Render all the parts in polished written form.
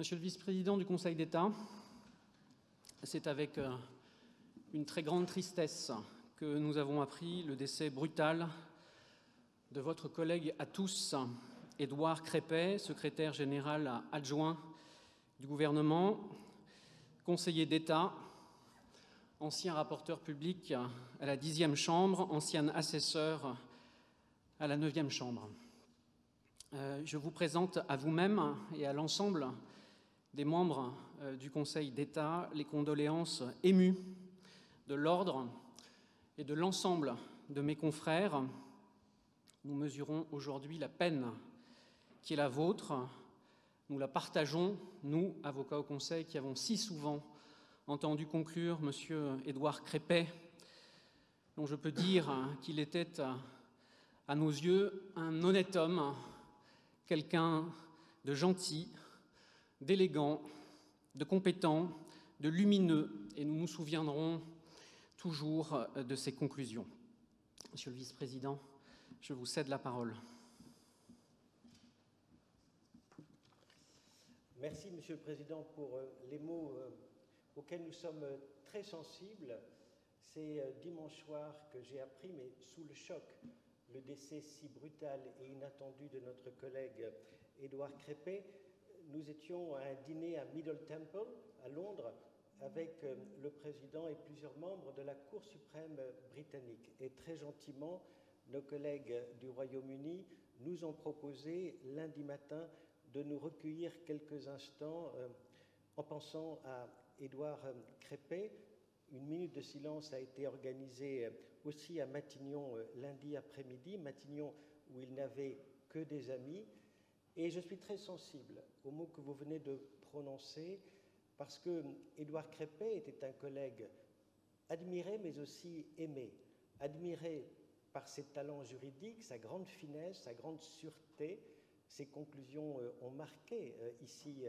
Monsieur le vice-président du Conseil d'État, c'est avec une très grande tristesse que nous avons appris le décès brutal de votre collègue à tous, Édouard Crépet, secrétaire général adjoint du gouvernement, conseiller d'État, ancien rapporteur public à la 10e Chambre, ancien assesseur à la 9e Chambre. Je vous présente à vous-même et à l'ensemble des membres du Conseil d'État les condoléances émues de l'ordre et de l'ensemble de mes confrères. Nous mesurons aujourd'hui la peine qui est la vôtre. Nous la partageons, nous, avocats au Conseil, qui avons si souvent entendu conclure M. Édouard Crépet, dont je peux dire qu'il était, à nos yeux, un honnête homme, quelqu'un de gentil, d'élégant, de compétent, de lumineux, et nous nous souviendrons toujours de ses conclusions. Monsieur le vice-président, je vous cède la parole. Merci, Monsieur le Président, pour les mots auxquels nous sommes très sensibles. C'est dimanche soir que j'ai appris, mais sous le choc, le décès si brutal et inattendu de notre collègue Édouard Crépet. Nous étions à un dîner à Middle Temple, à Londres, avec le président et plusieurs membres de la Cour suprême britannique. Et très gentiment, nos collègues du Royaume-Uni nous ont proposé lundi matin de nous recueillir quelques instants en pensant à Édouard Crépet. Une minute de silence a été organisée aussi à Matignon lundi après-midi, Matignon où il n'avait que des amis. Et je suis très sensible aux mots que vous venez de prononcer parce que Édouard Crépet était un collègue admiré mais aussi aimé. Admiré par ses talents juridiques, sa grande finesse, sa grande sûreté. Ses conclusions ont marqué ici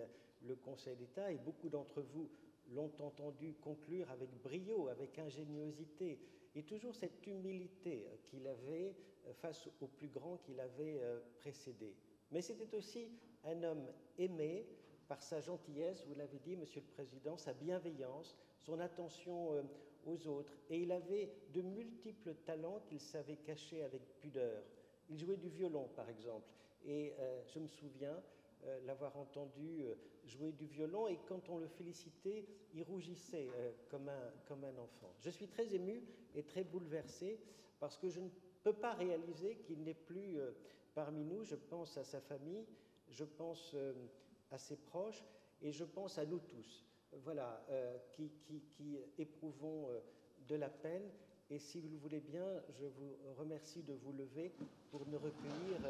le Conseil d'État et beaucoup d'entre vous l'ont entendu conclure avec brio, avec ingéniosité et toujours cette humilité qu'il avait face aux plus grands qu'il avait précédés. Mais c'était aussi un homme aimé par sa gentillesse, vous l'avez dit, Monsieur le Président, sa bienveillance, son attention aux autres. Et il avait de multiples talents qu'il savait cacher avec pudeur. Il jouait du violon, par exemple. Et je me souviens l'avoir entendu jouer du violon. Et quand on le félicitait, il rougissait comme un enfant. Je suis très ému et très bouleversé parce que je ne peux pas réaliser qu'il n'est plus parmi nous. Je pense à sa famille, je pense à ses proches et je pense à nous tous, voilà, qui éprouvons de la peine. Et si vous le voulez bien, je vous remercie de vous lever pour nous recueillir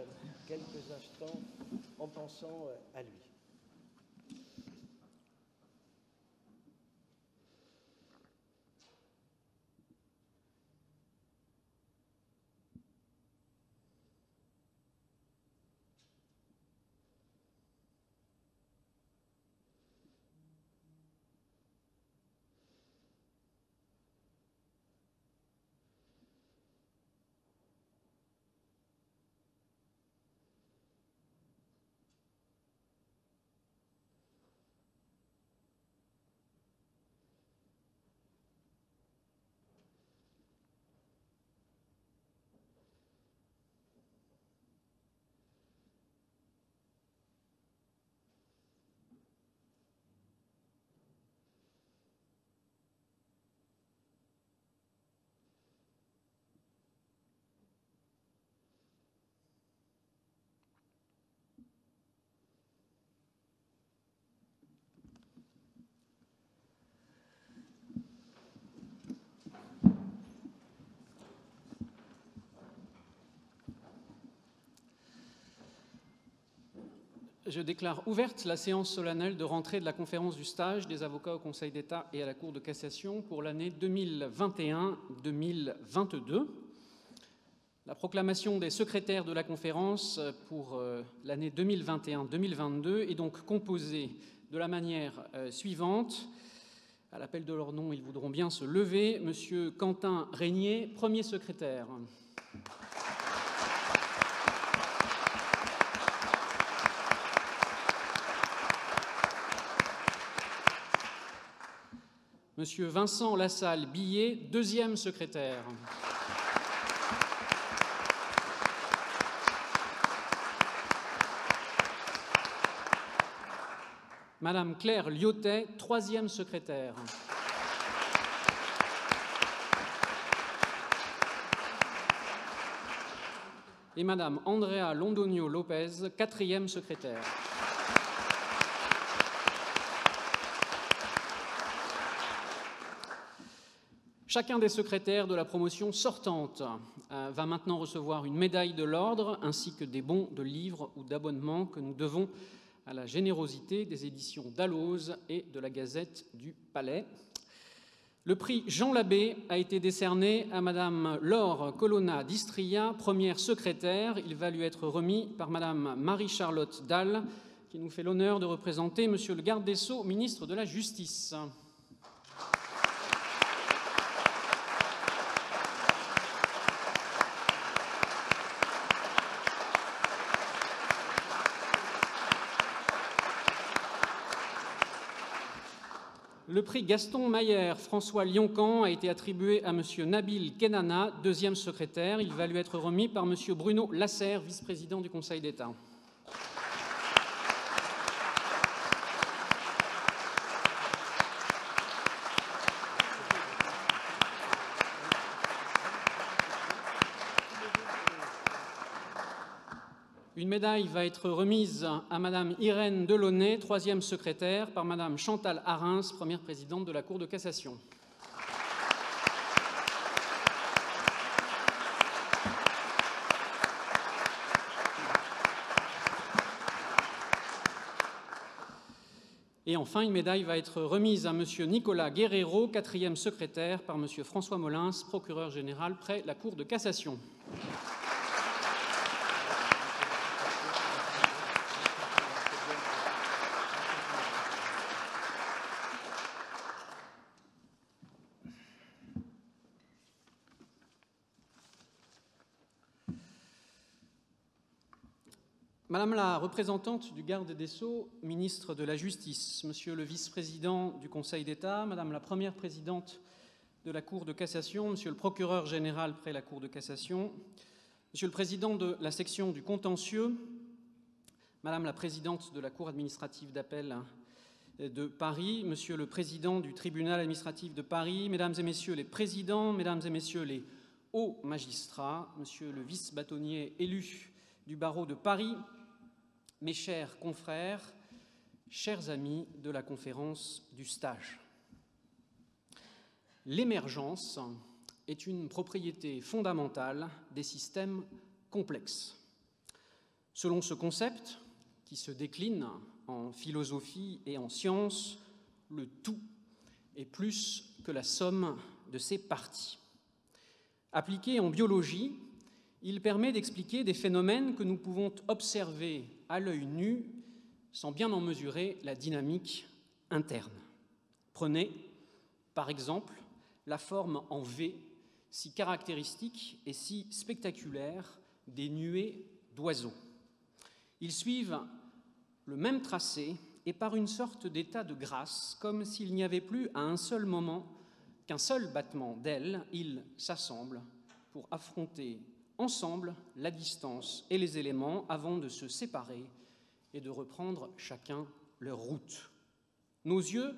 quelques instants en pensant à lui. Je déclare ouverte la séance solennelle de rentrée de la conférence du stage des avocats au Conseil d'État et à la Cour de cassation pour l'année 2021-2022. La proclamation des secrétaires de la conférence pour l'année 2021-2022 est donc composée de la manière suivante. À l'appel de leur nom, ils voudront bien se lever. Monsieur Quentin Régnier, premier secrétaire. Monsieur Vincent Lassalle-Billet, deuxième secrétaire. Madame Claire Lyotet, troisième secrétaire. Et Madame Andrea Londonio Lopez, quatrième secrétaire. Chacun des secrétaires de la promotion sortante va maintenant recevoir une médaille de l'ordre ainsi que des bons de livres ou d'abonnement que nous devons à la générosité des éditions Dalloz et de la Gazette du Palais. Le prix Jean Labbé a été décerné à Madame Laure Colonna d'Istria, première secrétaire. Il va lui être remis par Madame Marie-Charlotte Dalle, qui nous fait l'honneur de représenter Monsieur le garde des Sceaux, ministre de la Justice. Le prix Gaston Mayer François Lioncan a été attribué à M. Nabil Kenana, deuxième secrétaire. Il va lui être remis par M. Bruno Lasserre, vice-président du Conseil d'État. Une médaille va être remise à Madame Irène Delaunay, troisième secrétaire, par Madame Chantal Arens, première présidente de la Cour de cassation. Et enfin, une médaille va être remise à Monsieur Nicolas Guerrero, quatrième secrétaire, par Monsieur François Molins, procureur général près la Cour de cassation. Madame la représentante du garde des Sceaux, ministre de la Justice, Monsieur le vice-président du Conseil d'État, Madame la première présidente de la Cour de cassation, Monsieur le procureur général près la Cour de cassation, Monsieur le président de la section du contentieux, Madame la présidente de la Cour administrative d'appel de Paris, Monsieur le président du tribunal administratif de Paris, Mesdames et Messieurs les présidents, Mesdames et Messieurs les hauts magistrats, Monsieur le vice-bâtonnier élu du barreau de Paris, mes chers confrères, chers amis de la conférence du stage. L'émergence est une propriété fondamentale des systèmes complexes. Selon ce concept, qui se décline en philosophie et en science, le tout est plus que la somme de ses parties. Appliqué en biologie, il permet d'expliquer des phénomènes que nous pouvons observer à l'œil nu sans bien en mesurer la dynamique interne. Prenez, par exemple, la forme en V, si caractéristique et si spectaculaire des nuées d'oiseaux. Ils suivent le même tracé et par une sorte d'état de grâce, comme s'il n'y avait plus à un seul moment qu'un seul battement d'ailes, ils s'assemblent pour affronter ensemble la distance et les éléments avant de se séparer et de reprendre chacun leur route. Nos yeux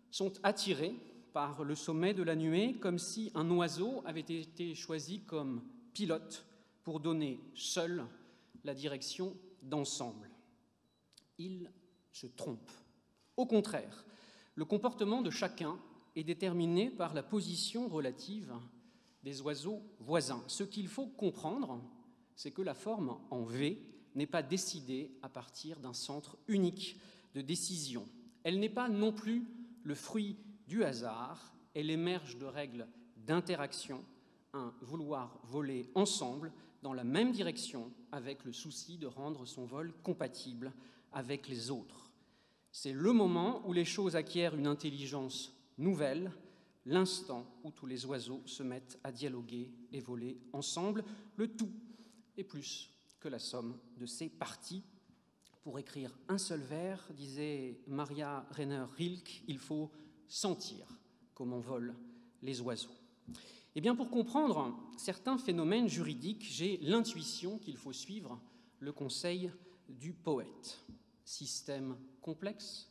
sont attirés par le sommet de la nuée comme si un oiseau avait été choisi comme pilote pour donner seul la direction d'ensemble. Il se trompe. Au contraire, le comportement de chacun est déterminé par la position relative des oiseaux voisins. Ce qu'il faut comprendre, c'est que la forme en V n'est pas décidée à partir d'un centre unique de décision. Elle n'est pas non plus le fruit du hasard, elle émerge de règles d'interaction, un vouloir voler ensemble dans la même direction avec le souci de rendre son vol compatible avec les autres. C'est le moment où les choses acquièrent une intelligence nouvelle, l'instant où tous les oiseaux se mettent à dialoguer et voler ensemble. Le tout est plus que la somme de ses parties. Pour écrire un seul vers, disait Maria Rainer Rilke, il faut sentir comme en volent les oiseaux. Eh bien, pour comprendre certains phénomènes juridiques, j'ai l'intuition qu'il faut suivre le conseil du poète. Système complexe,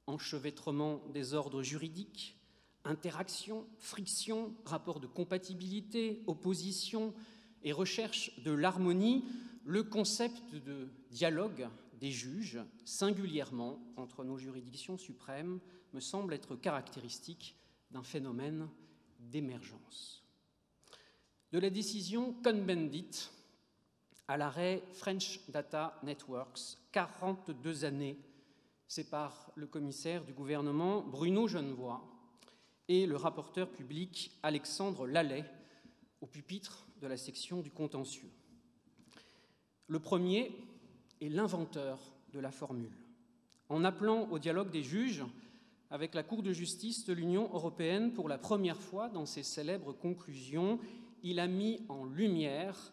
enchevêtrement des ordres juridiques, interaction, friction, rapport de compatibilité, opposition et recherche de l'harmonie, le concept de dialogue des juges, singulièrement entre nos juridictions suprêmes, me semble être caractéristique d'un phénomène d'émergence. De la décision Cohn-Bendit à l'arrêt French Data Networks, 42 années séparent le commissaire du gouvernement Bruno Genevoix et le rapporteur public Alexandre Lallet au pupitre de la section du contentieux. Le premier est l'inventeur de la formule. En appelant au dialogue des juges avec la Cour de justice de l'Union européenne pour la première fois dans ses célèbres conclusions, il a mis en lumière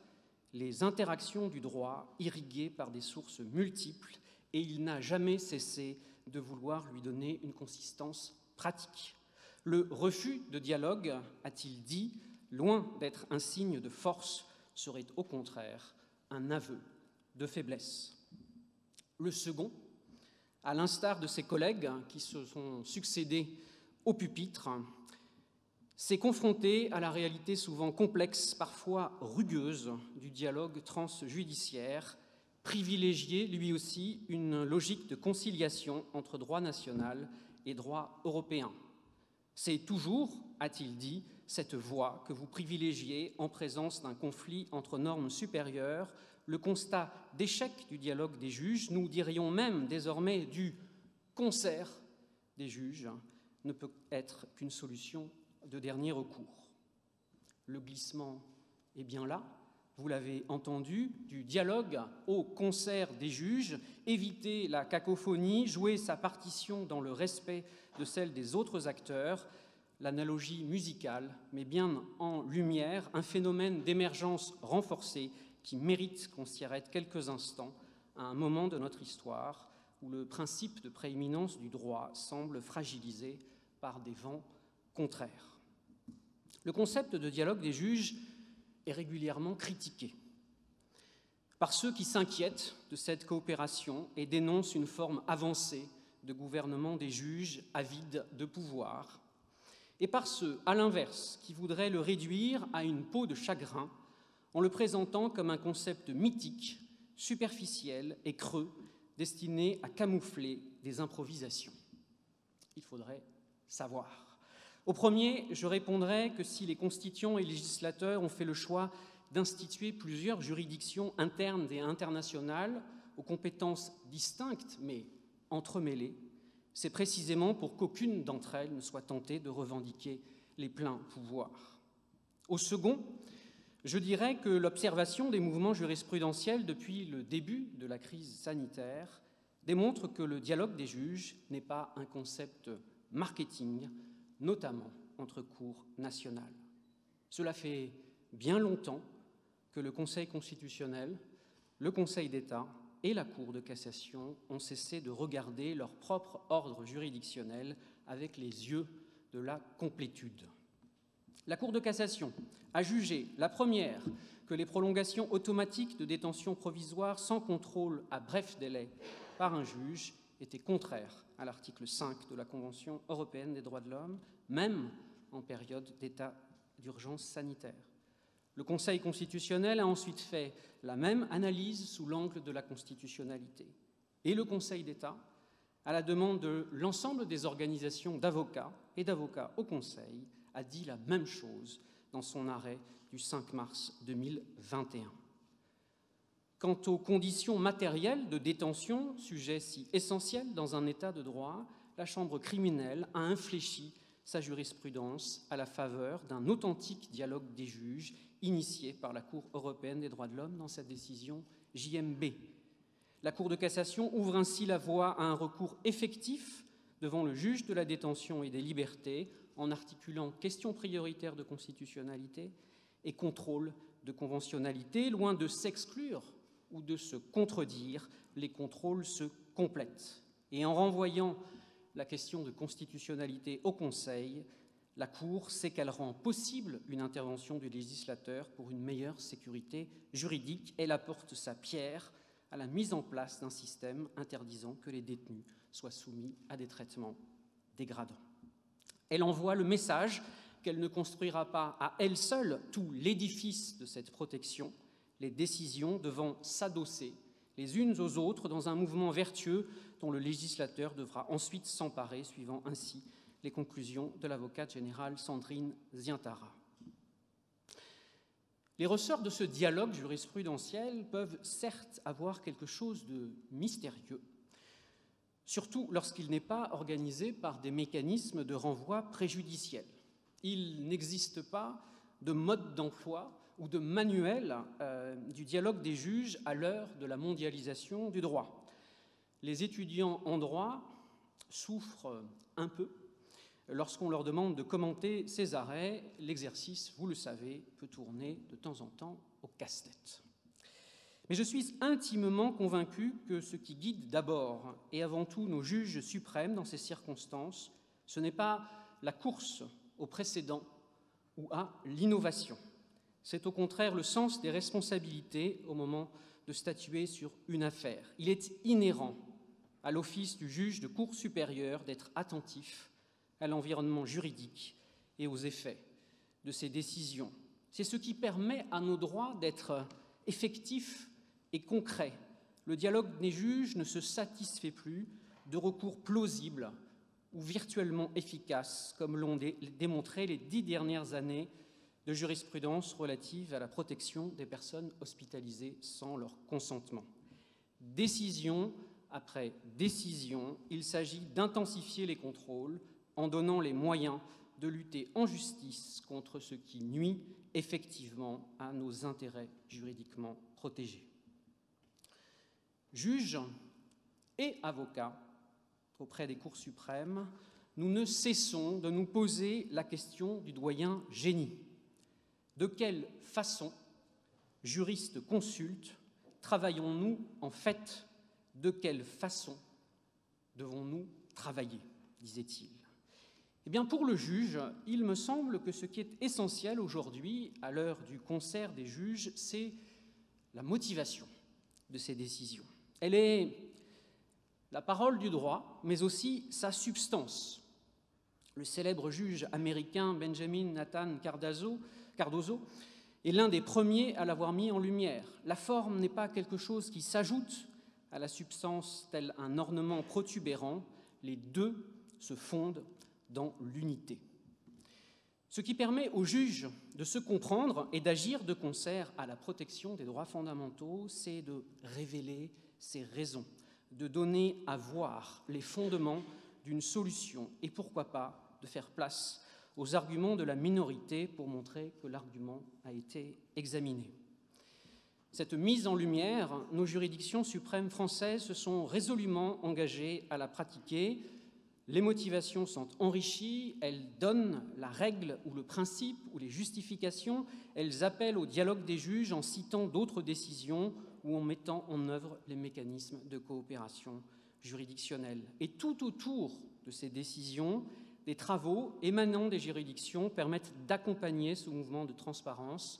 les interactions du droit irriguées par des sources multiples et il n'a jamais cessé de vouloir lui donner une consistance pratique. Le refus de dialogue, a-t-il dit, loin d'être un signe de force, serait au contraire un aveu de faiblesse. Le second, à l'instar de ses collègues qui se sont succédés au pupitre, s'est confronté à la réalité souvent complexe, parfois rugueuse, du dialogue transjudiciaire, privilégié lui aussi une logique de conciliation entre droit national et droit européen. C'est toujours, a-t-il dit, cette voie que vous privilégiez en présence d'un conflit entre normes supérieures. Le constat d'échec du dialogue des juges, nous dirions même désormais du concert des juges, ne peut être qu'une solution de dernier recours. Le glissement est bien là, vous l'avez entendu, du dialogue au concert des juges, éviter la cacophonie, jouer sa partition dans le respect de celle des autres acteurs. L'analogie musicale met bien en lumière un phénomène d'émergence renforcée qui mérite qu'on s'y arrête quelques instants à un moment de notre histoire où le principe de prééminence du droit semble fragilisé par des vents contraires. Le concept de dialogue des juges est régulièrement critiqué par ceux qui s'inquiètent de cette coopération et dénoncent une forme avancée de gouvernement des juges avides de pouvoir, et par ceux, à l'inverse, qui voudraient le réduire à une peau de chagrin en le présentant comme un concept mythique, superficiel et creux, destiné à camoufler des improvisations. Il faudrait savoir. Au premier, je répondrai que si les constituants et législateurs ont fait le choix d'instituer plusieurs juridictions internes et internationales aux compétences distinctes mais entremêlées, c'est précisément pour qu'aucune d'entre elles ne soit tentée de revendiquer les pleins pouvoirs. Au second, je dirais que l'observation des mouvements jurisprudentiels depuis le début de la crise sanitaire démontre que le dialogue des juges n'est pas un concept marketing, notamment entre cours nationales. Cela fait bien longtemps que le Conseil constitutionnel, le Conseil d'État et la Cour de cassation ont cessé de regarder leur propre ordre juridictionnel avec les yeux de la complétude. La Cour de cassation a jugé, la première, que les prolongations automatiques de détention provisoire sans contrôle à bref délai par un juge étaient contraires à l'article 5 de la Convention européenne des droits de l'homme, même en période d'état d'urgence sanitaire. Le Conseil constitutionnel a ensuite fait la même analyse sous l'angle de la constitutionnalité. Et le Conseil d'État, à la demande de l'ensemble des organisations d'avocats et d'avocats au Conseil, a dit la même chose dans son arrêt du 5 mars 2021. Quant aux conditions matérielles de détention, sujet si essentiel dans un État de droit, la Chambre criminelle a infléchi sa jurisprudence à la faveur d'un authentique dialogue des juges initié par la Cour européenne des droits de l'homme dans sa décision JMB. La Cour de cassation ouvre ainsi la voie à un recours effectif devant le juge de la détention et des libertés en articulant questions prioritaires de constitutionnalité et contrôle de conventionnalité. Loin de s'exclure ou de se contredire, les contrôles se complètent. Et en renvoyant la question de constitutionnalité au Conseil, La Cour sait qu'elle rend possible une intervention du législateur pour une meilleure sécurité juridique. Elle apporte sa pierre à la mise en place d'un système interdisant que les détenus soient soumis à des traitements dégradants. Elle envoie le message qu'elle ne construira pas à elle seule tout l'édifice de cette protection, les décisions devant s'adosser les unes aux autres dans un mouvement vertueux dont le législateur devra ensuite s'emparer, suivant ainsi les conclusions de l'avocate générale Sandrine Zientara. Les ressorts de ce dialogue jurisprudentiel peuvent certes avoir quelque chose de mystérieux, surtout lorsqu'il n'est pas organisé par des mécanismes de renvoi préjudiciels. Il n'existe pas de mode d'emploi ou de manuel du dialogue des juges à l'heure de la mondialisation du droit. Les étudiants en droit souffrent un peu lorsqu'on leur demande de commenter ces arrêts. L'exercice, vous le savez, peut tourner de temps en temps au casse-tête. Mais je suis intimement convaincu que ce qui guide d'abord et avant tout nos juges suprêmes dans ces circonstances, ce n'est pas la course au précédent ou à l'innovation. C'est au contraire le sens des responsabilités au moment de statuer sur une affaire. Il est inhérent à l'office du juge de cour supérieure d'être attentif à l'environnement juridique et aux effets de ses décisions. C'est ce qui permet à nos droits d'être effectifs et concrets. Le dialogue des juges ne se satisfait plus de recours plausibles ou virtuellement efficaces, comme l'ont démontré les 10 dernières années de jurisprudence relative à la protection des personnes hospitalisées sans leur consentement. Décision après décision, il s'agit d'intensifier les contrôles en donnant les moyens de lutter en justice contre ce qui nuit effectivement à nos intérêts juridiquement protégés. Juges et avocats auprès des cours suprêmes, nous ne cessons de nous poser la question du doyen génie. De quelle façon, juristes consultes, travaillons-nous en fait? De quelle façon devons-nous travailler, disait-il. Eh bien, pour le juge, il me semble que ce qui est essentiel aujourd'hui, à l'heure du concert des juges, c'est la motivation de ces décisions. Elle est la parole du droit, mais aussi sa substance. Le célèbre juge américain Benjamin Nathan Cardozo est l'un des premiers à l'avoir mis en lumière. La forme n'est pas quelque chose qui s'ajoute à la substance tel un ornement protubérant, les deux se fondent dans l'unité. Ce qui permet aux juges de se comprendre et d'agir de concert à la protection des droits fondamentaux, c'est de révéler ces raisons, de donner à voir les fondements d'une solution et pourquoi pas de faire place aux arguments de la minorité pour montrer que l'argument a été examiné. Cette mise en lumière, nos juridictions suprêmes françaises se sont résolument engagées à la pratiquer. Les motivations sont enrichies, elles donnent la règle ou le principe ou les justifications, elles appellent au dialogue des juges en citant d'autres décisions ou en mettant en œuvre les mécanismes de coopération juridictionnelle. Et tout autour de ces décisions, des travaux émanant des juridictions permettent d'accompagner ce mouvement de transparence.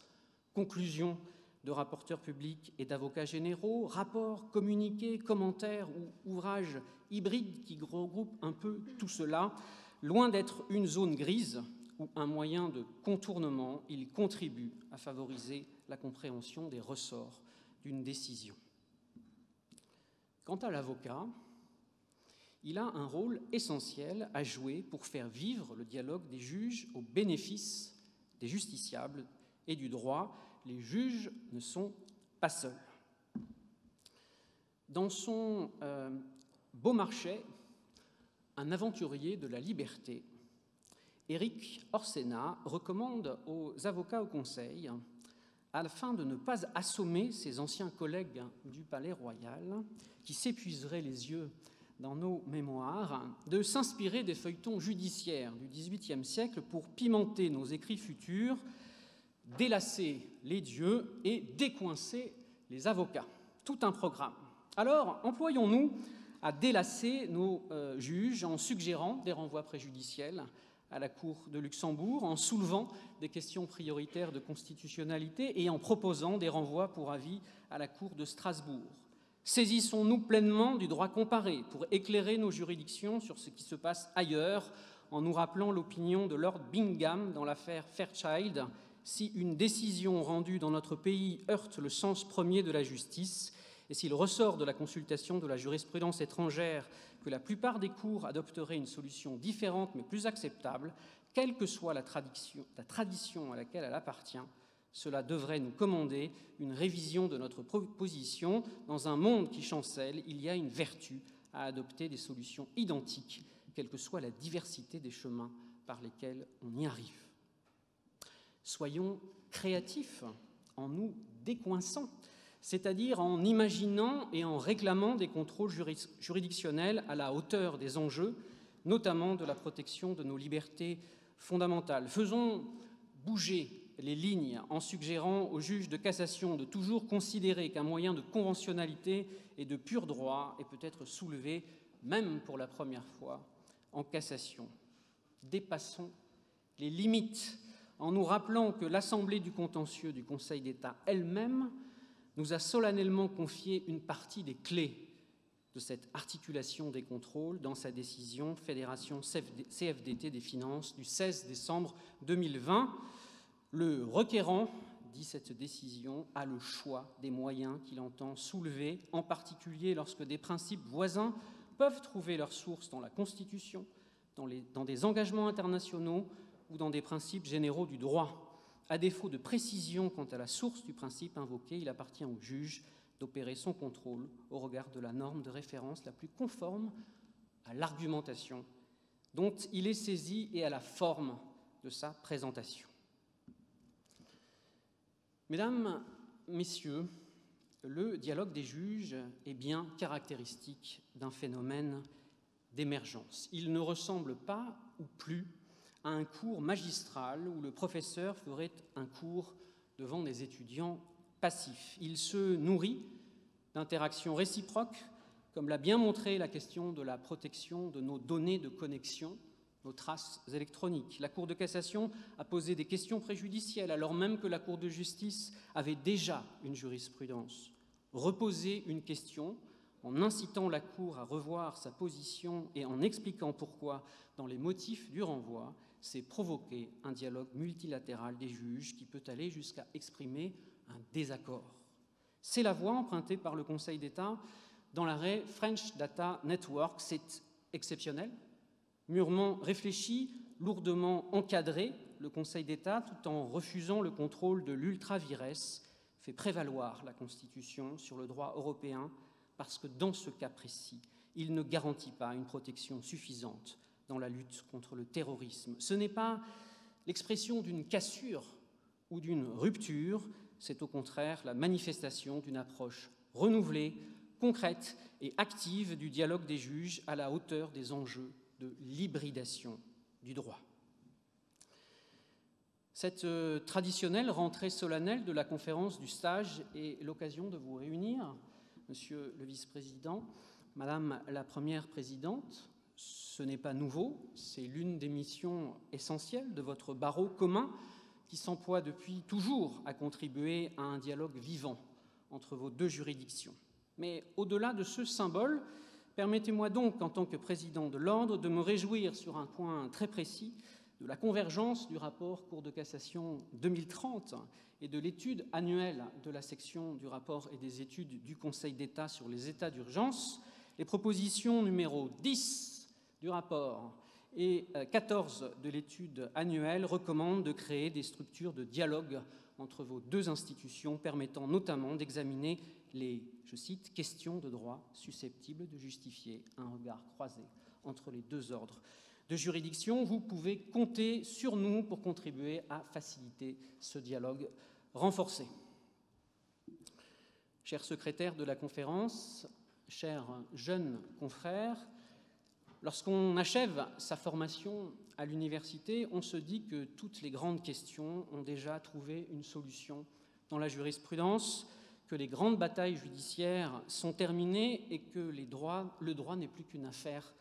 Conclusions de rapporteurs publics et d'avocats généraux, rapports, communiqués, commentaires ou ouvrages hybrides qui regroupent un peu tout cela, loin d'être une zone grise ou un moyen de contournement, ils contribuent à favoriser la compréhension des ressorts d'une décision. Quant à l'avocat, il a un rôle essentiel à jouer pour faire vivre le dialogue des juges au bénéfice des justiciables et du droit. Les juges ne sont pas seuls. Dans son Beaumarchais, un aventurier de la liberté, Éric Orsena recommande aux avocats au Conseil, afin de ne pas assommer ses anciens collègues du Palais Royal, qui s'épuiseraient les yeux dans nos mémoires, de s'inspirer des feuilletons judiciaires du XVIIIe siècle pour pimenter nos écrits futurs, délasser les dieux et décoincer les avocats. Tout un programme. Alors, employons-nous à délasser nos juges en suggérant des renvois préjudiciels à la Cour de Luxembourg en soulevant des questions prioritaires de constitutionnalité et en proposant des renvois pour avis à la Cour de Strasbourg. Saisissons-nous pleinement du droit comparé pour éclairer nos juridictions sur ce qui se passe ailleurs en nous rappelant l'opinion de Lord Bingham dans l'affaire Fairchild. Si une décision rendue dans notre pays heurte le sens premier de la justice et s'il ressort de la consultation de la jurisprudence étrangère que la plupart des cours adopteraient une solution différente mais plus acceptable, quelle que soit la tradition à laquelle elle appartient, cela devrait nous commander une révision de notre position. Dans un monde qui chancelle, il y a une vertu à adopter des solutions identiques, quelle que soit la diversité des chemins par lesquels on y arrive. Soyons créatifs en nous décoinçant, c'est-à-dire en imaginant et en réclamant des contrôles juridictionnels à la hauteur des enjeux, notamment de la protection de nos libertés fondamentales. Faisons bouger les lignes en suggérant aux juges de cassation de toujours considérer qu'un moyen de conventionnalité et de pur droit est peut-être soulevé, même pour la première fois, en cassation. Dépassons les limites en nous rappelant que l'Assemblée du contentieux du Conseil d'État elle-même nous a solennellement confié une partie des clés de cette articulation des contrôles dans sa décision Fédération CFDT des finances du 16 décembre 2020. Le requérant, dit cette décision, a le choix des moyens qu'il entend soulever, en particulier lorsque des principes voisins peuvent trouver leur source dans la Constitution, dans des engagements internationaux ou dans des principes généraux du droit. À défaut de précision quant à la source du principe invoqué, il appartient au juge d'opérer son contrôle au regard de la norme de référence la plus conforme à l'argumentation dont il est saisi et à la forme de sa présentation. Mesdames, Messieurs, le dialogue des juges est bien caractéristique d'un phénomène d'émergence. Il ne ressemble pas ou plus à un cours magistral où le professeur ferait un cours devant des étudiants passifs. Il se nourrit d'interactions réciproques, comme l'a bien montré la question de la protection de nos données de connexion, nos traces électroniques. La Cour de cassation a posé des questions préjudicielles, alors même que la Cour de justice avait déjà une jurisprudence. Reposer une question en incitant la Cour à revoir sa position et en expliquant pourquoi dans les motifs du renvoi, c'est provoquer un dialogue multilatéral des juges qui peut aller jusqu'à exprimer un désaccord. C'est la voie empruntée par le Conseil d'État dans l'arrêt French Data Network. C'est exceptionnel, mûrement réfléchi, lourdement encadré. Le Conseil d'État, tout en refusant le contrôle de l'ultra vires, fait prévaloir la Constitution sur le droit européen parce que dans ce cas précis, il ne garantit pas une protection suffisante dans la lutte contre le terrorisme. Ce n'est pas l'expression d'une cassure ou d'une rupture, c'est au contraire la manifestation d'une approche renouvelée, concrète et active du dialogue des juges à la hauteur des enjeux de l'hybridation du droit. Cette traditionnelle rentrée solennelle de la conférence du stage est l'occasion de vous réunir, Monsieur le vice-président, Madame la première présidente. Ce n'est pas nouveau, c'est l'une des missions essentielles de votre barreau commun qui s'emploie depuis toujours à contribuer à un dialogue vivant entre vos deux juridictions. Mais au-delà de ce symbole, permettez-moi donc, en tant que président de l'Ordre, de me réjouir sur un point très précis de la convergence du rapport Cour de cassation 2030 et de l'étude annuelle de la section du rapport et des études du Conseil d'État sur les états d'urgence. Les propositions numéro 10 du rapport et 14 de l'étude annuelle recommandent de créer des structures de dialogue entre vos deux institutions, permettant notamment d'examiner les, je cite, questions de droit susceptibles de justifier un regard croisé entre les deux ordres de juridiction. Vous pouvez compter sur nous pour contribuer à faciliter ce dialogue renforcé. Cher secrétaire de la conférence, chers jeunes confrères, lorsqu'on achève sa formation à l'université, on se dit que toutes les grandes questions ont déjà trouvé une solution dans la jurisprudence, que les grandes batailles judiciaires sont terminées et que le droit n'est plus qu'une affaire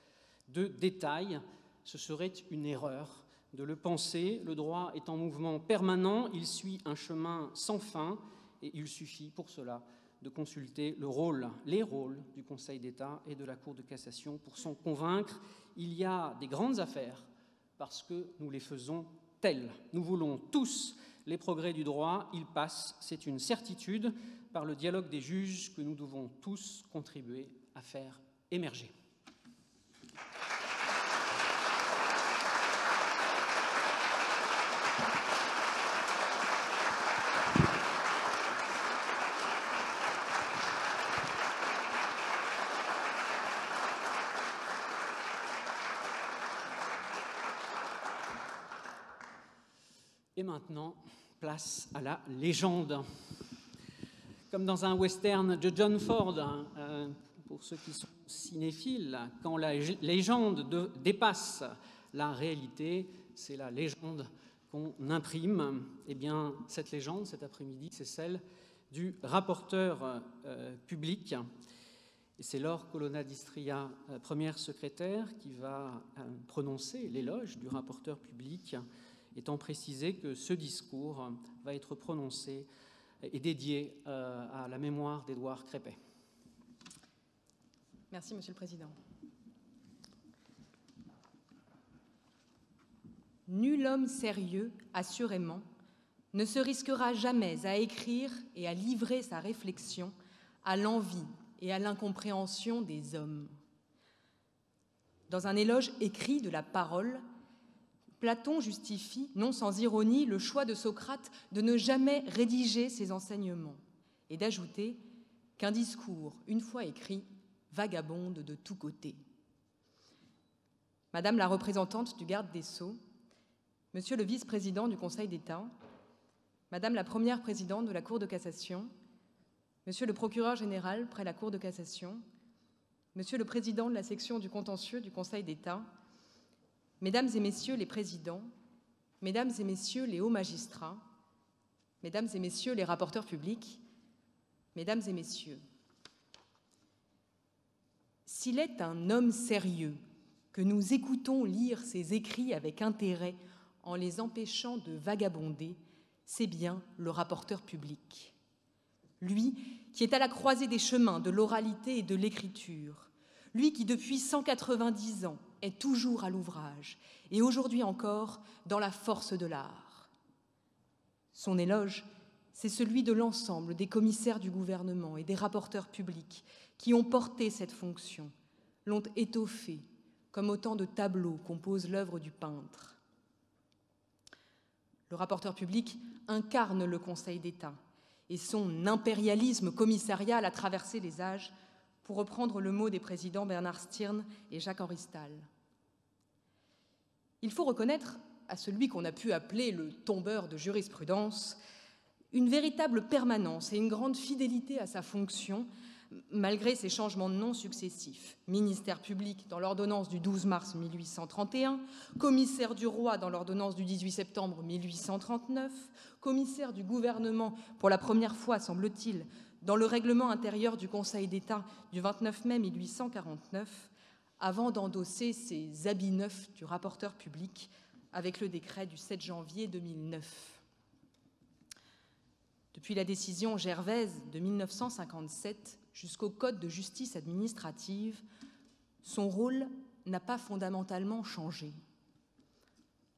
de détails. Ce serait une erreur de le penser. Le droit est en mouvement permanent, il suit un chemin sans fin et il suffit pour cela de consulter les rôles du Conseil d'État et de la Cour de cassation pour s'en convaincre. Il y a des grandes affaires parce que nous les faisons telles. Nous voulons tous les progrès du droit, ils passent, c'est une certitude, par le dialogue des juges que nous devons tous contribuer à faire émerger. Et maintenant, place à la légende. Comme dans un western de John Ford, pour ceux qui sont cinéphiles, quand la légende dépasse la réalité, c'est la légende qu'on imprime. Eh bien, cette légende, cet après-midi, c'est celle du rapporteur public. Et c'est Laure Colonna-Distria, première secrétaire, qui va prononcer l'éloge du rapporteur public, étant précisé que ce discours va être prononcé et dédié à la mémoire d'Édouard Crépet. Merci, Monsieur le Président. Nul homme sérieux, assurément, ne se risquera jamais à écrire et à livrer sa réflexion à l'envie et à l'incompréhension des hommes. Dans un éloge écrit de la parole, Platon justifie, non sans ironie, le choix de Socrate de ne jamais rédiger ses enseignements et d'ajouter qu'un discours, une fois écrit, vagabonde de tous côtés. Madame la représentante du garde des Sceaux, Monsieur le vice-président du Conseil d'État, Madame la première présidente de la Cour de cassation, Monsieur le procureur général près la Cour de cassation, Monsieur le président de la section du contentieux du Conseil d'État, Mesdames et Messieurs les présidents, Mesdames et Messieurs les hauts magistrats, Mesdames et Messieurs les rapporteurs publics, Mesdames et Messieurs, s'il est un homme sérieux que nous écoutons lire ses écrits avec intérêt en les empêchant de vagabonder, c'est bien le rapporteur public. Lui qui est à la croisée des chemins de l'oralité et de l'écriture, lui qui depuis 190 ans est toujours à l'ouvrage et aujourd'hui encore dans la force de l'art. Son éloge, c'est celui de l'ensemble des commissaires du gouvernement et des rapporteurs publics qui ont porté cette fonction, l'ont étoffée, comme autant de tableaux composent l'œuvre du peintre. Le rapporteur public incarne le Conseil d'État et son impérialisme commissarial a traversé les âges, pour reprendre le mot des présidents Bernard Stirn et Jacques-Henri Stahl. Il faut reconnaître à celui qu'on a pu appeler le tombeur de jurisprudence une véritable permanence et une grande fidélité à sa fonction, malgré ses changements de nom successifs. Ministère public dans l'ordonnance du 12 mars 1831, commissaire du roi dans l'ordonnance du 18 septembre 1839, commissaire du gouvernement pour la première fois, semble-t-il, dans le règlement intérieur du Conseil d'État du 29 mai 1849, avant d'endosser ses habits neufs du rapporteur public avec le décret du 7 janvier 2009. Depuis la décision Gervaise de 1957 jusqu'au Code de justice administrative, son rôle n'a pas fondamentalement changé.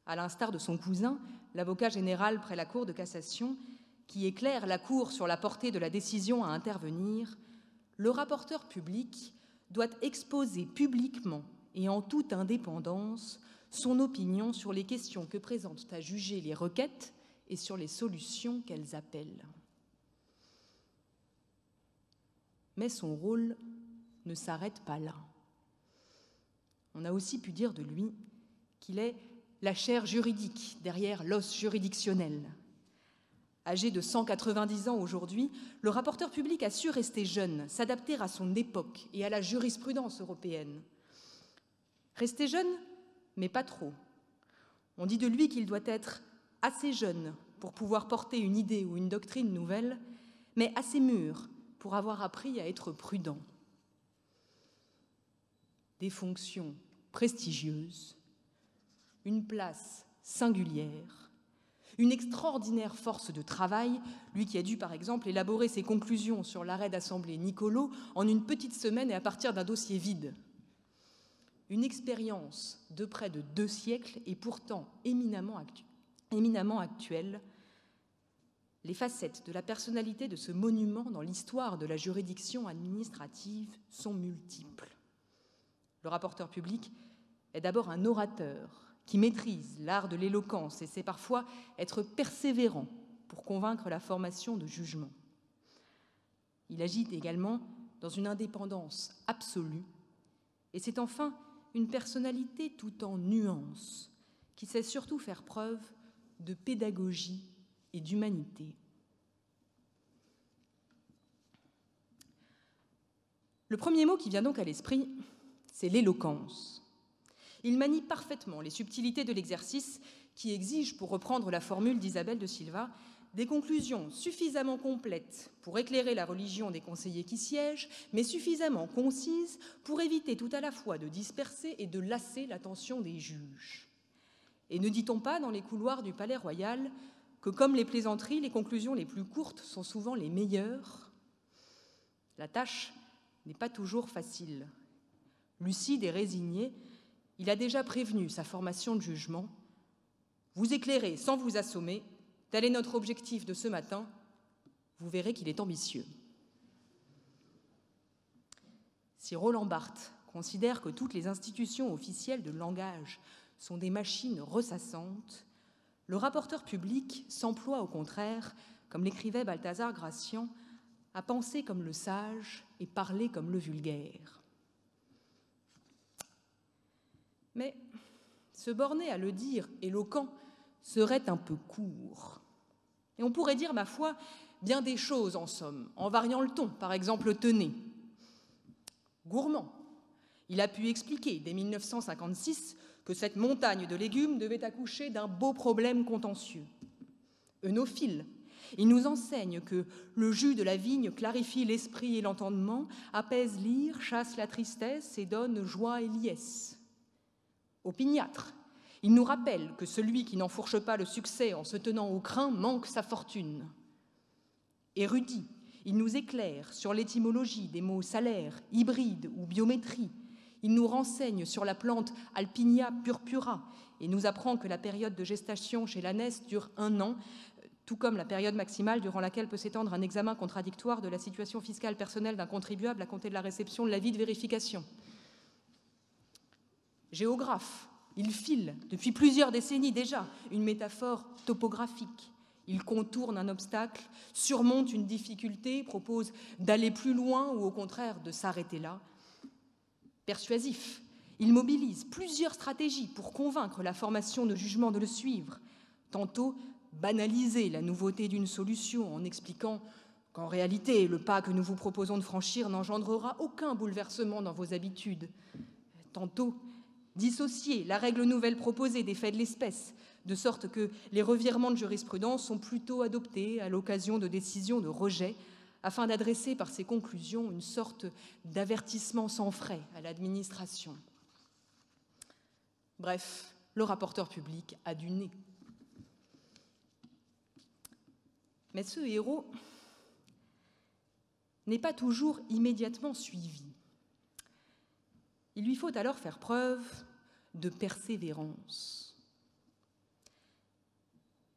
À l'instar de son cousin, l'avocat général près la Cour de cassation, qui éclaire la Cour sur la portée de la décision à intervenir, le rapporteur public doit exposer publiquement et en toute indépendance son opinion sur les questions que présentent à juger les requêtes et sur les solutions qu'elles appellent. Mais son rôle ne s'arrête pas là. On a aussi pu dire de lui qu'il est la chair juridique derrière l'os juridictionnel. Âgé de 190 ans aujourd'hui, le rapporteur public a su rester jeune, s'adapter à son époque et à la jurisprudence européenne. Rester jeune, mais pas trop. On dit de lui qu'il doit être assez jeune pour pouvoir porter une idée ou une doctrine nouvelle, mais assez mûr pour avoir appris à être prudent. Des fonctions prestigieuses, une place singulière, une extraordinaire force de travail, lui qui a dû par exemple élaborer ses conclusions sur l'arrêt d'Assemblée Niccolo en une petite semaine et à partir d'un dossier vide. Une expérience de près de 2 siècles et pourtant éminemment actuelle. Les facettes de la personnalité de ce monument dans l'histoire de la juridiction administrative sont multiples. Le rapporteur public est d'abord un orateur qui maîtrise l'art de l'éloquence et sait parfois être persévérant pour convaincre la formation de jugement. Il agit également dans une indépendance absolue et c'est enfin une personnalité tout en nuances qui sait surtout faire preuve de pédagogie et d'humanité. Le premier mot qui vient donc à l'esprit, c'est l'éloquence. Il manie parfaitement les subtilités de l'exercice qui exige, pour reprendre la formule d'Isabelle de Silva, des conclusions suffisamment complètes pour éclairer la religion des conseillers qui siègent, mais suffisamment concises pour éviter tout à la fois de disperser et de lasser l'attention des juges. Et ne dit-on pas dans les couloirs du Palais Royal que, comme les plaisanteries, les conclusions les plus courtes sont souvent les meilleures? La tâche n'est pas toujours facile. Lucide et résigné, il a déjà prévenu sa formation de jugement. Vous éclairez sans vous assommer, tel est notre objectif de ce matin. Vous verrez qu'il est ambitieux. Si Roland Barthes considère que toutes les institutions officielles de langage sont des machines ressassantes, le rapporteur public s'emploie au contraire, comme l'écrivait Balthazar Gracian, à penser comme le sage et parler comme le vulgaire. Mais se borner à le dire éloquent serait un peu court. Et on pourrait dire, ma foi, bien des choses en somme, en variant le ton, par exemple tenez. Gourmand, il a pu expliquer dès 1956 que cette montagne de légumes devait accoucher d'un beau problème contentieux. Œnophile, il nous enseigne que le jus de la vigne clarifie l'esprit et l'entendement, apaise l'ire, chasse la tristesse et donne joie et liesse. Opiniâtre, il nous rappelle que celui qui n'enfourche pas le succès en se tenant au crin manque sa fortune. Érudit, il nous éclaire sur l'étymologie des mots salaire, hybride ou biométrie. Il nous renseigne sur la plante Alpinia purpura et nous apprend que la période de gestation chez l'ânesse dure 1 an, tout comme la période maximale durant laquelle peut s'étendre un examen contradictoire de la situation fiscale personnelle d'un contribuable à compter de la réception de l'avis de vérification. Géographe, il file, depuis plusieurs décennies déjà, une métaphore topographique. Il contourne un obstacle, surmonte une difficulté, propose d'aller plus loin ou au contraire de s'arrêter là. Persuasif, il mobilise plusieurs stratégies pour convaincre la formation de jugement de le suivre. Tantôt, banaliser la nouveauté d'une solution en expliquant qu'en réalité, le pas que nous vous proposons de franchir n'engendrera aucun bouleversement dans vos habitudes. Tantôt, dissocier la règle nouvelle proposée des faits de l'espèce, de sorte que les revirements de jurisprudence sont plutôt adoptés à l'occasion de décisions de rejet, afin d'adresser par ses conclusions une sorte d'avertissement sans frais à l'administration. Bref, le rapporteur public a du nez. Mais ce héros n'est pas toujours immédiatement suivi. Il lui faut alors faire preuve de persévérance.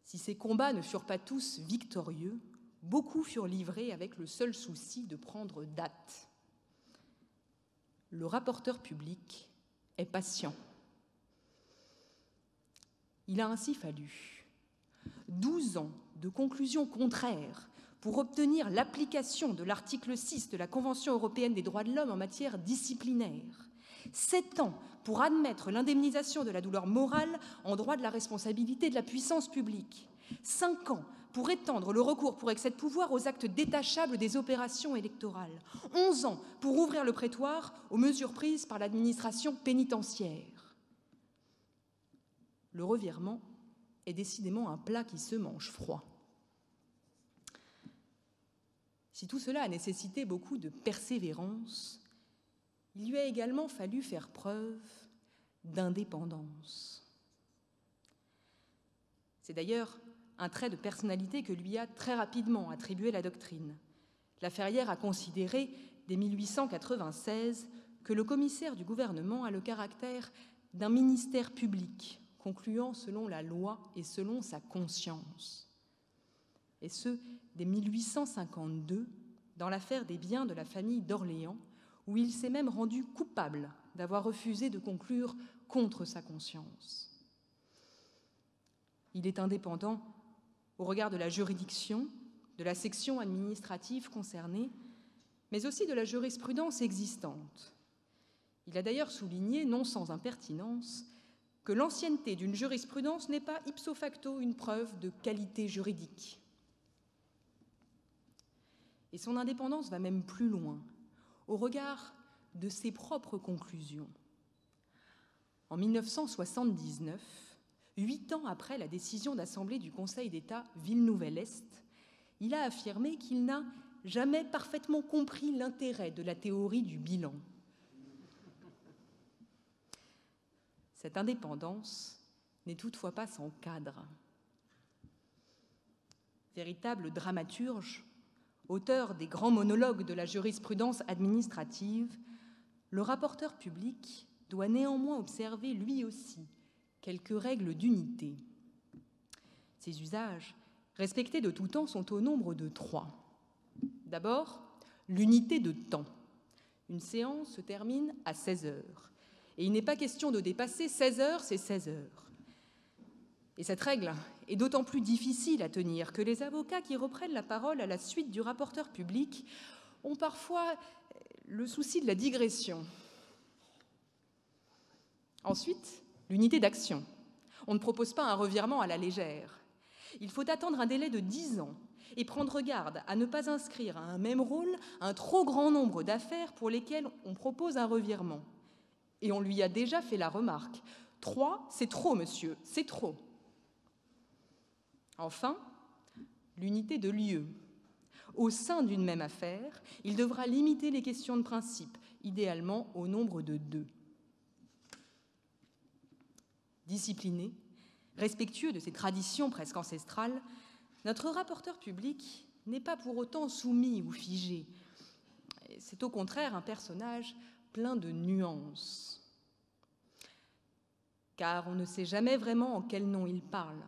Si ces combats ne furent pas tous victorieux, beaucoup furent livrés avec le seul souci de prendre date. Le rapporteur public est patient. Il a ainsi fallu 12 ans de conclusions contraires pour obtenir l'application de l'article 6 de la Convention européenne des droits de l'homme en matière disciplinaire, 7 ans pour admettre l'indemnisation de la douleur morale en droit de la responsabilité de la puissance publique, 5 ans pour étendre le recours pour excès de pouvoir aux actes détachables des opérations électorales, 11 ans pour ouvrir le prétoire aux mesures prises par l'administration pénitentiaire. Le revirement est décidément un plat qui se mange froid. Si tout cela a nécessité beaucoup de persévérance, il lui a également fallu faire preuve d'indépendance. C'est d'ailleurs un trait de personnalité que lui a très rapidement attribué la doctrine. La Ferrière a considéré, dès 1896, que le commissaire du gouvernement a le caractère d'un ministère public, concluant selon la loi et selon sa conscience. Et ce, dès 1852, dans l'affaire des biens de la famille d'Orléans, où il s'est même rendu coupable d'avoir refusé de conclure contre sa conscience. Il est indépendant au regard de la juridiction, de la section administrative concernée, mais aussi de la jurisprudence existante. Il a d'ailleurs souligné, non sans impertinence, que l'ancienneté d'une jurisprudence n'est pas ipso facto une preuve de qualité juridique. Et son indépendance va même plus loin, au regard de ses propres conclusions. En 1979, 8 ans après la décision d'Assemblée du Conseil d'État Villeneuve-Est, il a affirmé qu'il n'a jamais parfaitement compris l'intérêt de la théorie du bilan. Cette indépendance n'est toutefois pas sans cadre. Véritable dramaturge, auteur des grands monologues de la jurisprudence administrative, le rapporteur public doit néanmoins observer lui aussi quelques règles d'unité. Ces usages, respectés de tout temps, sont au nombre de 3. D'abord, l'unité de temps. Une séance se termine à 16 heures. Et il n'est pas question de dépasser 16 heures, c'est 16 heures. Et cette règle est d'autant plus difficile à tenir que les avocats qui reprennent la parole à la suite du rapporteur public ont parfois le souci de la digression. Ensuite, l'unité d'action. On ne propose pas un revirement à la légère. Il faut attendre un délai de 10 ans et prendre garde à ne pas inscrire à un même rôle un trop grand nombre d'affaires pour lesquelles on propose un revirement. Et on lui a déjà fait la remarque. 3, c'est trop, monsieur, c'est trop. Enfin, l'unité de lieu. Au sein d'une même affaire, il devra limiter les questions de principe, idéalement au nombre de 2. Discipliné, respectueux de ces traditions presque ancestrales, notre rapporteur public n'est pas pour autant soumis ou figé. C'est au contraire un personnage plein de nuances. Car on ne sait jamais vraiment en quel nom il parle.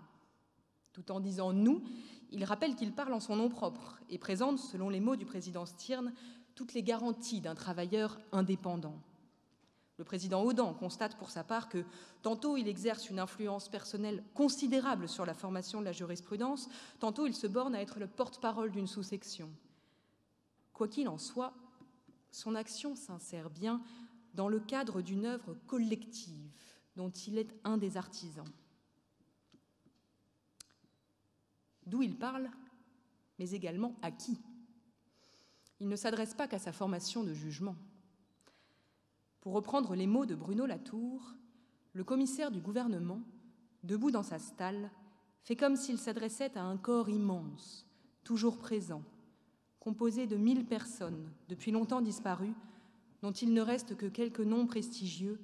Tout en disant « nous », il rappelle qu'il parle en son nom propre et présente, selon les mots du président Stirn, toutes les garanties d'un travailleur indépendant. Le président Audent constate pour sa part que tantôt il exerce une influence personnelle considérable sur la formation de la jurisprudence, tantôt il se borne à être le porte-parole d'une sous-section. Quoi qu'il en soit, son action s'insère bien dans le cadre d'une œuvre collective dont il est un des artisans. D'où il parle, mais également à qui. Il ne s'adresse pas qu'à sa formation de jugement. Pour reprendre les mots de Bruno Latour, le commissaire du gouvernement, debout dans sa stalle, fait comme s'il s'adressait à un corps immense, toujours présent, composé de 1000 personnes, depuis longtemps disparues, dont il ne reste que quelques noms prestigieux,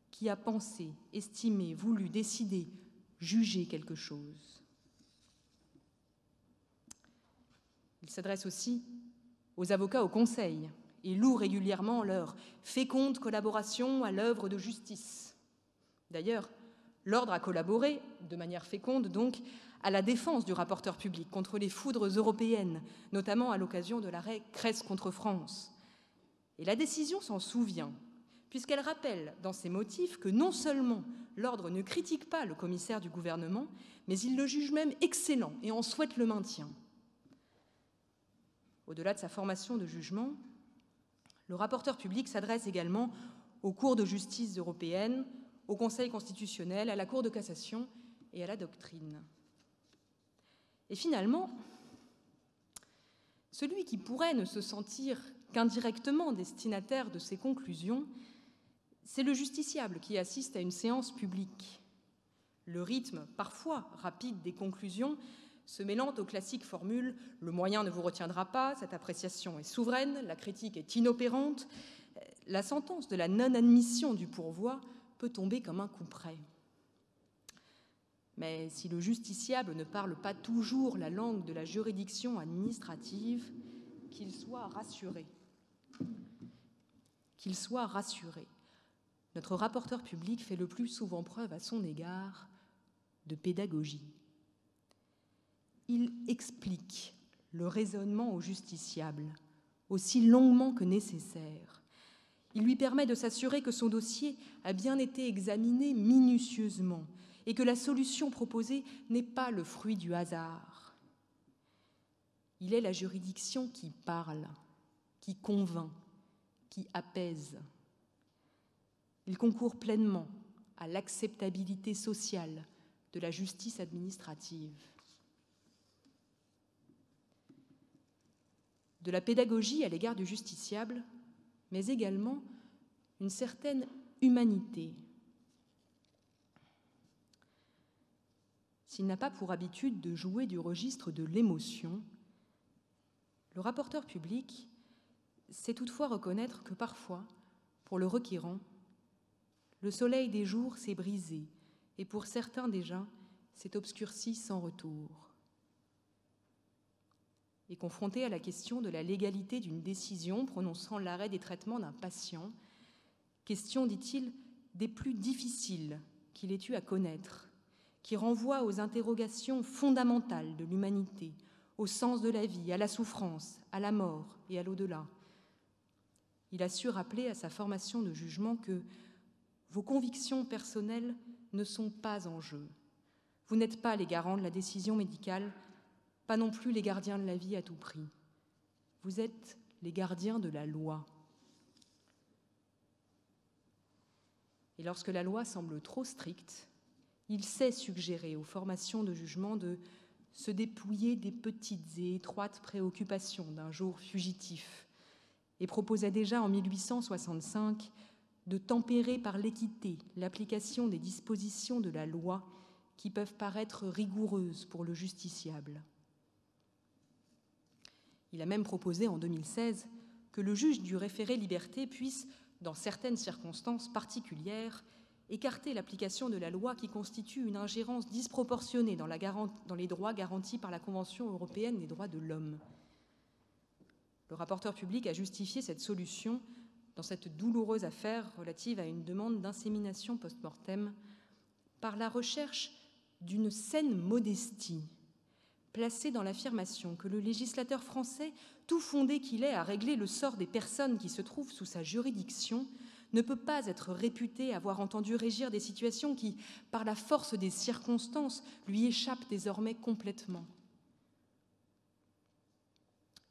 qui a pensé, estimé, voulu, décidé, jugé quelque chose. Il s'adresse aussi aux avocats au Conseil et loue régulièrement leur féconde collaboration à l'œuvre de justice. D'ailleurs, l'ordre a collaboré, de manière féconde donc, à la défense du rapporteur public contre les foudres européennes, notamment à l'occasion de l'arrêt Cress contre France. Et la décision s'en souvient, puisqu'elle rappelle dans ses motifs que non seulement l'ordre ne critique pas le commissaire du gouvernement, mais il le juge même excellent et en souhaite le maintien. Au-delà de sa formation de jugement, le rapporteur public s'adresse également aux cours de justice européennes, au Conseil constitutionnel, à la Cour de cassation et à la doctrine. Et finalement, celui qui pourrait ne se sentir qu'indirectement destinataire de ces conclusions, c'est le justiciable qui assiste à une séance publique. Le rythme, parfois rapide, des conclusions se mêlant aux classiques formules « le moyen ne vous retiendra pas, cette appréciation est souveraine, la critique est inopérante », la sentence de la non-admission du pourvoi peut tomber comme un coup près. Mais si le justiciable ne parle pas toujours la langue de la juridiction administrative, qu'il soit rassuré. Qu'il soit rassuré. Notre rapporteur public fait le plus souvent preuve à son égard de pédagogie. Il explique le raisonnement au justiciable aussi longuement que nécessaire. Il lui permet de s'assurer que son dossier a bien été examiné minutieusement et que la solution proposée n'est pas le fruit du hasard. Il est la juridiction qui parle, qui convainc, qui apaise. Il concourt pleinement à l'acceptabilité sociale de la justice administrative. De la pédagogie à l'égard du justiciable, mais également une certaine humanité. S'il n'a pas pour habitude de jouer du registre de l'émotion, le rapporteur public sait toutefois reconnaître que parfois, pour le requérant, le soleil des jours s'est brisé et pour certains déjà s'est obscurci sans retour. Et confronté à la question de la légalité d'une décision prononçant l'arrêt des traitements d'un patient, question, dit-il, des plus difficiles qu'il ait eu à connaître, qui renvoie aux interrogations fondamentales de l'humanité, au sens de la vie, à la souffrance, à la mort et à l'au-delà. Il a su rappeler à sa formation de jugement que vos convictions personnelles ne sont pas en jeu. Vous n'êtes pas les garants de la décision médicale, pas non plus les gardiens de la vie à tout prix. Vous êtes les gardiens de la loi. Et lorsque la loi semble trop stricte, il sait suggérer aux formations de jugement de se dépouiller des petites et étroites préoccupations d'un jour fugitif et proposait déjà en 1865 de tempérer par l'équité l'application des dispositions de la loi qui peuvent paraître rigoureuses pour le justiciable. Il a même proposé en 2016 que le juge du référé-liberté puisse, dans certaines circonstances particulières, écarter l'application de la loi qui constitue une ingérence disproportionnée dans les droits garantis par la Convention européenne des droits de l'homme. Le rapporteur public a justifié cette solution dans cette douloureuse affaire relative à une demande d'insémination post-mortem par la recherche d'une saine modestie, placée dans l'affirmation que le législateur français, tout fondé qu'il est à régler le sort des personnes qui se trouvent sous sa juridiction, ne peut pas être réputé avoir entendu régir des situations qui, par la force des circonstances, lui échappent désormais complètement.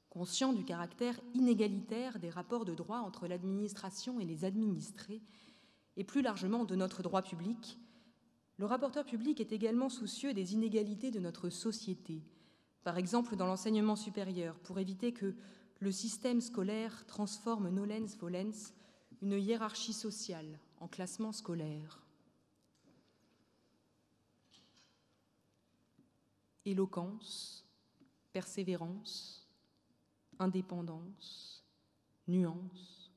Conscient du caractère inégalitaire des rapports de droit entre l'administration et les administrés, et plus largement de notre droit public, le rapporteur public est également soucieux des inégalités de notre société, par exemple dans l'enseignement supérieur, pour éviter que le système scolaire transforme nolens volens une hiérarchie sociale en classement scolaire. Éloquence, persévérance, indépendance, nuance.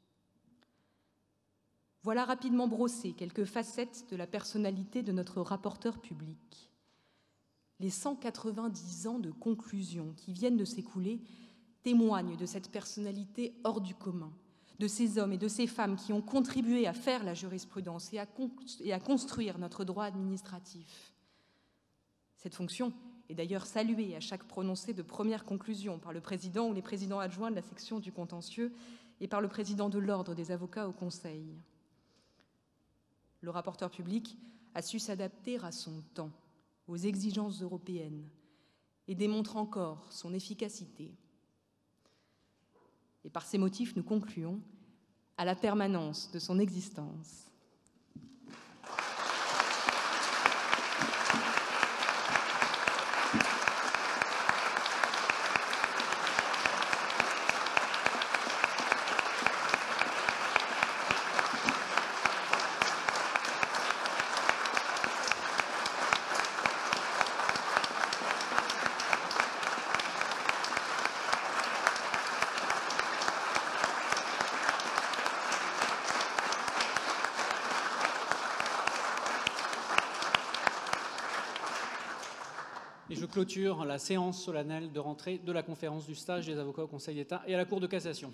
Voilà rapidement brossées quelques facettes de la personnalité de notre rapporteur public. Les 190 ans de conclusion qui viennent de s'écouler témoignent de cette personnalité hors du commun, de ces hommes et de ces femmes qui ont contribué à faire la jurisprudence et à construire notre droit administratif. Cette fonction est d'ailleurs saluée à chaque prononcé de première conclusion par le président ou les présidents adjoints de la section du contentieux et par le président de l'ordre des avocats au Conseil. Le rapporteur public a su s'adapter à son temps, aux exigences européennes, et démontre encore son efficacité. Et par ces motifs, nous concluons à la permanence de son existence. Et je clôture la séance solennelle de rentrée de la conférence du stage des avocats au Conseil d'État et à la Cour de cassation.